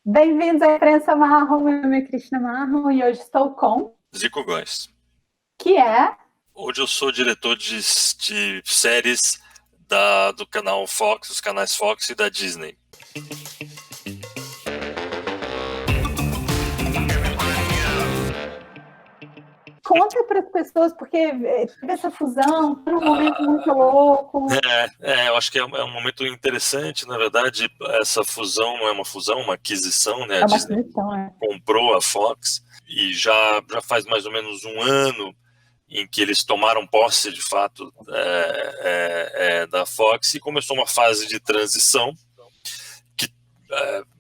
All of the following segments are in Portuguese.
Bem-vindos à Imprensa Marrom, meu nome é Cristina Marrom e hoje estou com... Zico Góes. Que é... Hoje eu sou diretor de séries do canal Fox, dos canais Fox e da Disney. Conta para as pessoas, porque teve essa fusão, foi um momento muito louco. Eu acho que é um momento interessante, na verdade. Essa fusão não é uma fusão, uma aquisição, né? A Disney comprou a Fox e já faz mais ou menos um ano em que eles tomaram posse, de fato, da Fox, e começou uma fase de transição que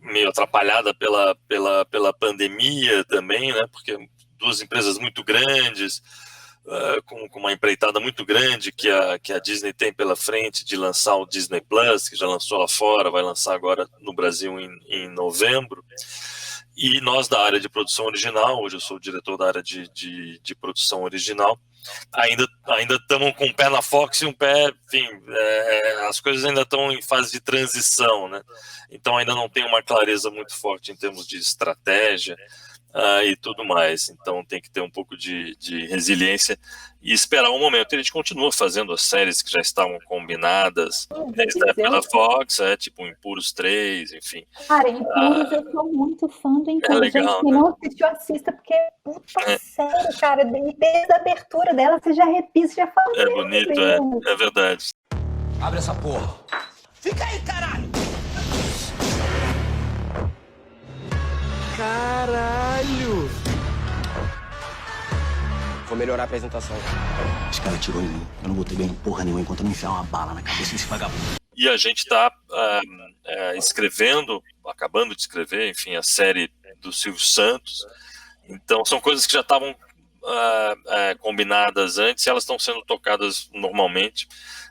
meio atrapalhada pela pandemia também, né? Porque duas empresas muito grandes, com uma empreitada muito grande que a Disney tem pela frente de lançar o Disney Plus, que já lançou lá fora, vai lançar agora no Brasil em novembro. E nós da área de produção original, hoje eu sou o diretor da área de produção original, ainda estamos com um pé na Fox e um pé, enfim, as coisas ainda estão em fase de transição, né? Então ainda não tem uma clareza muito forte em termos de estratégia e tudo mais. Então tem que ter um pouco de resiliência e esperar um momento. E a gente continua fazendo as séries que já estavam combinadas desde a época da Fox, tipo Impuros 3, enfim. Cara, Impuros eu sou muito fã do Impuros. Legal, gente, quem não assistiu, assista, porque é puta série, cara. Desde a abertura dela, você já arrepia, você já fala. É bonito, é verdade. Abre essa porra. Fica aí, caralho! Caralho! Vou melhorar a apresentação. Esse cara atirou em mim. Eu não botei bem porra nenhuma enquanto eu não enfiar uma bala na cabeça desse vagabundo. E a gente está acabando de escrever, enfim, a série do Silvio Santos. Então são coisas que já estavam combinadas antes e elas estão sendo tocadas normalmente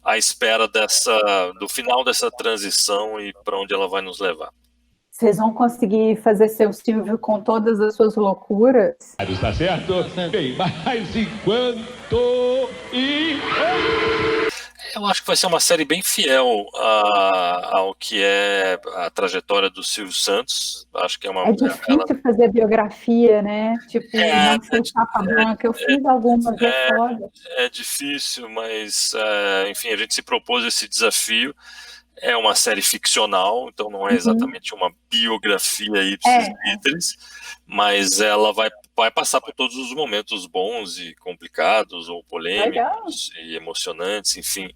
à espera do final dessa transição e para onde ela vai nos levar. Vocês vão conseguir fazer seu Silvio com todas as suas loucuras? Está certo? Bem, mas enquanto... Eu acho que vai ser uma série bem fiel ao que é a trajetória do Silvio Santos. Acho que é difícil fazer biografia, né? Tipo, não ser chapa branca. Eu fiz algumas, foda. É difícil, mas, enfim, a gente se propôs esse desafio. É uma série ficcional, então não é exatamente uma biografia ipsis literis, mas ela vai passar por todos os momentos bons e complicados, ou polêmicos e emocionantes, enfim.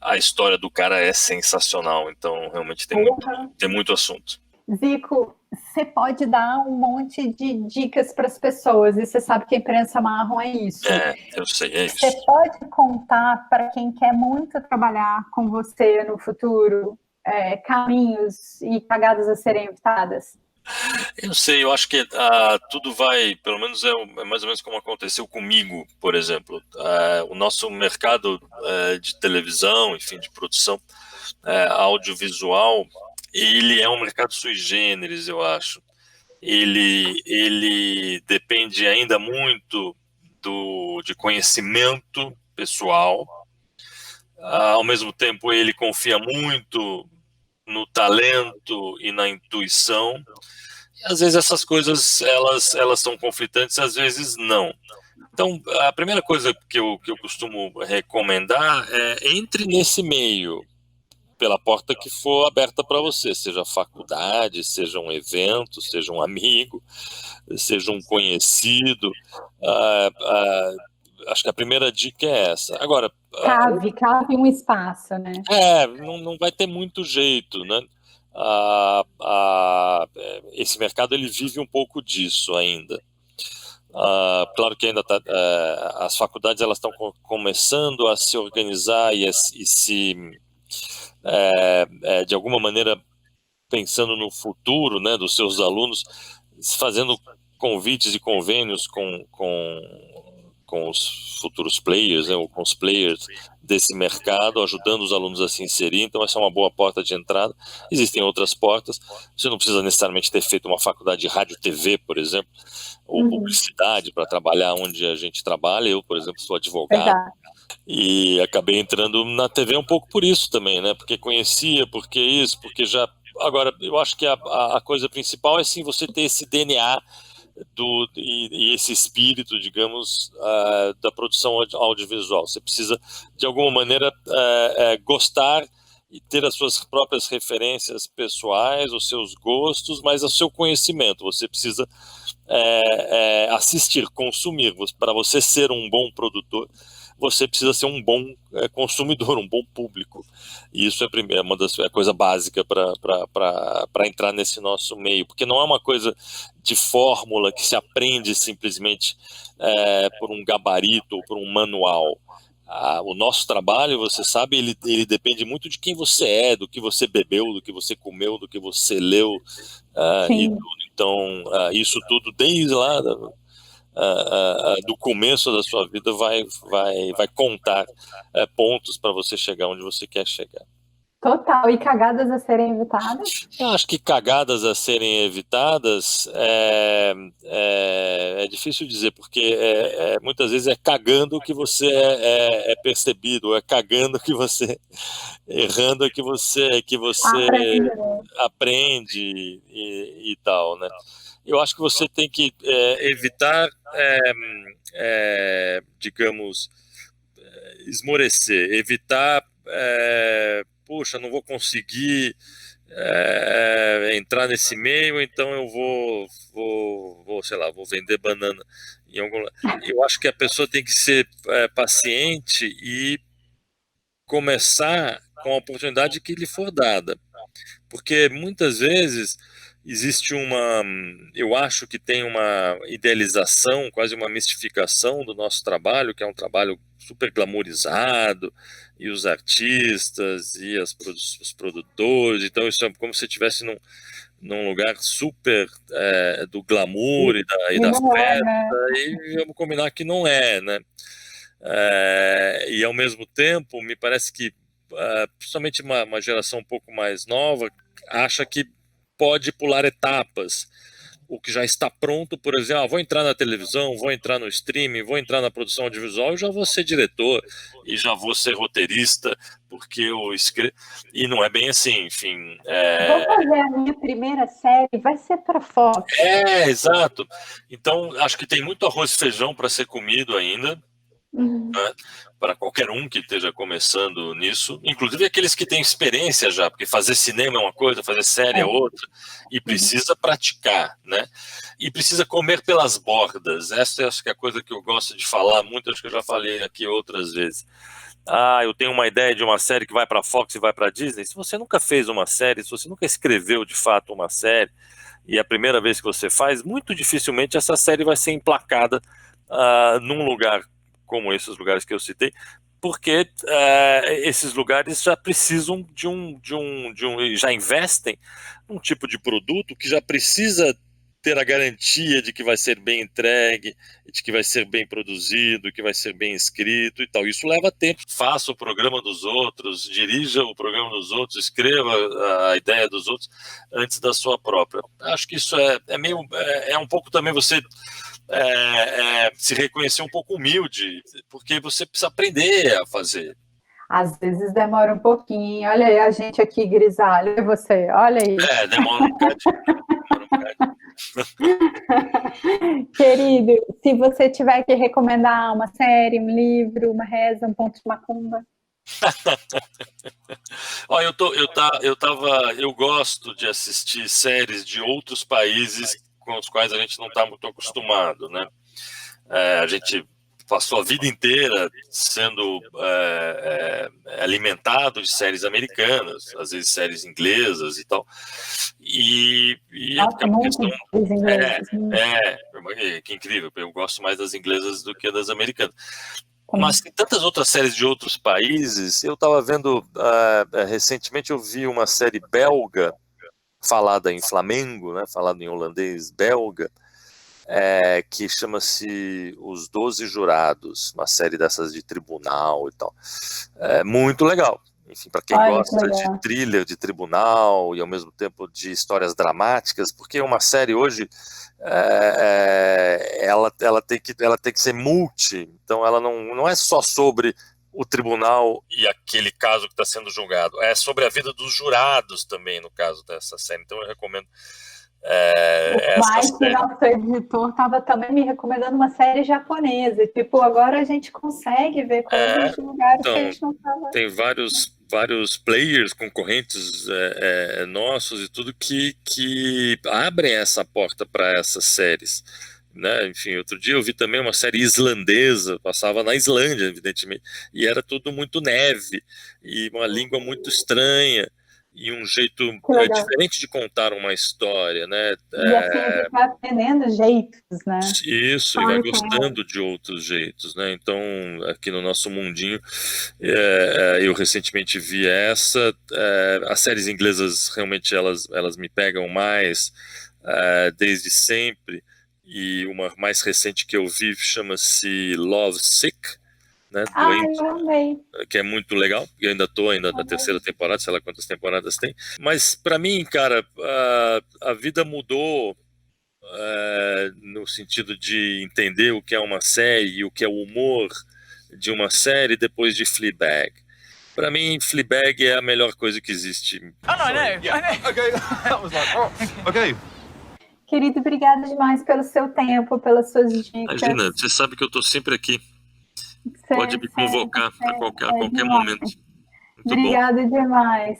A história do cara é sensacional, então realmente tem muito assunto. Zico, você pode dar um monte de dicas para as pessoas, e você sabe que a Imprensa Marrom é isso. Eu sei, é isso. Você pode contar para quem quer muito trabalhar com você no futuro, caminhos e cagadas a serem evitadas? Eu sei, eu acho que tudo vai, pelo menos é mais ou menos como aconteceu comigo, por exemplo. O nosso mercado de televisão, enfim, de produção audiovisual, ele é um mercado sui generis, eu acho. Ele depende ainda muito de conhecimento pessoal. Ao mesmo tempo, ele confia muito no talento e na intuição. E, às vezes essas coisas elas são conflitantes, às vezes não. Então, a primeira coisa que eu costumo recomendar entre nesse meio, pela porta que for aberta para você, seja faculdade, seja um evento, seja um amigo, seja um conhecido. Acho que a primeira dica é essa. Agora, cave um espaço, né? Não vai ter muito jeito, né? Esse mercado ele vive um pouco disso ainda. Claro que ainda as faculdades elas estão começando a se organizar e se de alguma maneira pensando no futuro, né, dos seus alunos, fazendo convites e convênios com os futuros players, né, ou com os players desse mercado, ajudando os alunos a se inserir. Então essa é uma boa porta de entrada. Existem outras portas, você não precisa necessariamente ter feito uma faculdade de rádio e TV, por exemplo, ou publicidade para trabalhar onde a gente trabalha. Eu, por exemplo, sou advogado. E acabei entrando na TV um pouco por isso também, né? Porque conhecia, porque isso, porque já... Agora, eu acho que a coisa principal é sim você ter esse DNA e esse espírito, digamos, da produção audiovisual. Você precisa, de alguma maneira, gostar e ter as suas próprias referências pessoais, os seus gostos, mas o seu conhecimento. Você precisa assistir, consumir. Para você ser um bom produtor, você precisa ser um bom consumidor, um bom público. E isso é uma das coisa básica para entrar nesse nosso meio, porque não é uma coisa de fórmula que se aprende simplesmente por um gabarito ou por um manual. O nosso trabalho, você sabe, ele depende muito de quem você é, do que você bebeu, do que você comeu, do que você leu, e tudo. Então, isso tudo desde lá do começo da sua vida vai contar pontos para você chegar onde você quer chegar. Total. E cagadas a serem evitadas? Eu acho que cagadas a serem evitadas é difícil dizer, porque muitas vezes é cagando que você é percebido, é cagando que você, errando que você aprende e tal, né? Eu acho que você tem que evitar, digamos, esmorecer, evitar, puxa, não vou conseguir entrar nesse meio, então eu vou, sei lá, vou vender banana em algum lugar. Eu acho que a pessoa tem que ser paciente e começar com a oportunidade que lhe for dada, porque muitas vezes existe eu acho que tem uma idealização, quase uma mistificação do nosso trabalho, que é um trabalho super glamourizado, e os artistas, e os produtores, então isso é como se estivesse num lugar super do glamour e da festa, e vamos combinar que não é, né? E ao mesmo tempo, me parece que principalmente uma geração um pouco mais nova acha que pode pular etapas. O que já está pronto, por exemplo, vou entrar na televisão, vou entrar no streaming, vou entrar na produção audiovisual, eu já vou ser diretor e já vou ser roteirista, porque eu escrevo. E não é bem assim, enfim. Vou fazer a minha primeira série, vai ser para Fox. Exato. Então, acho que tem muito arroz e feijão para ser comido ainda. Né, para qualquer um que esteja começando nisso, inclusive aqueles que têm experiência já, porque fazer cinema é uma coisa, fazer série é outra, e precisa praticar, né? E precisa comer pelas bordas. Essa acho que é a coisa que eu gosto de falar muito, acho que eu já falei aqui outras vezes. Eu tenho uma ideia de uma série que vai para a Fox e vai para a Disney. Se você nunca fez uma série, se você nunca escreveu de fato uma série, e é a primeira vez que você faz, muito dificilmente essa série vai ser emplacada num lugar como esses lugares que eu citei, porque esses lugares já precisam já investem num tipo de produto que já precisa ter a garantia de que vai ser bem entregue, de que vai ser bem produzido, que vai ser bem escrito e tal. Isso leva tempo. Faça o programa dos outros, dirija o programa dos outros, escreva a ideia dos outros antes da sua própria. Acho que isso é um pouco também você se reconhecer um pouco humilde, porque você precisa aprender a fazer. Às vezes demora um pouquinho. Olha aí a gente aqui, grisalho, e você, olha aí. Demora um bocadinho. Querido, se você tiver que recomendar uma série, um livro, uma reza, um ponto de macumba. Olha, eu gosto de assistir séries de outros países com os quais a gente não está muito acostumado, né? A gente passou a vida inteira sendo alimentado de séries americanas, às vezes séries inglesas e tal. E Nossa, a questão que incrível, eu gosto mais das inglesas do que das americanas. Mas tem tantas outras séries de outros países. Eu estava vendo, recentemente eu vi uma série belga, falada em Flamengo, né, falada em holandês belga, que chama-se Os 12 Jurados, uma série dessas de tribunal e tal. Muito legal. Enfim, para quem gosta de thriller de tribunal e ao mesmo tempo de histórias dramáticas, porque uma série hoje ela tem que ser multi, então ela não é só sobre o tribunal e aquele caso que está sendo julgado. É sobre a vida dos jurados também, no caso dessa série. Então eu recomendo essa série. O nosso editor estava também me recomendando uma série japonesa. Tipo, agora a gente consegue ver coisas de lugares então, que a gente não estava. Tem vários players concorrentes nossos e tudo que abrem essa porta para essas séries. Né? Enfim, outro dia eu vi também uma série islandesa, passava na Islândia, evidentemente, e era tudo muito neve, e uma língua muito estranha, e um jeito diferente de contar uma história, né? E assim, a gente vai aprendendo jeitos, né? Isso, e vai gostando de outros jeitos, né? Então, aqui no nosso mundinho, eu recentemente vi as séries inglesas realmente elas me pegam mais, desde sempre. E uma mais recente que eu vi chama-se Love Sick, né? Doente, eu amei. que é muito legal. Eu ainda estou na terceira temporada, sei lá quantas temporadas tem. Mas para mim, cara, a vida mudou no sentido de entender o que é uma série e o que é o humor de uma série depois de Fleabag. Para mim, Fleabag é a melhor coisa que existe. Okay. Querido, obrigada demais pelo seu tempo, pelas suas dicas. Imagina, você sabe que eu estou sempre aqui. Pode me convocar a qualquer momento. Muito Obrigada demais.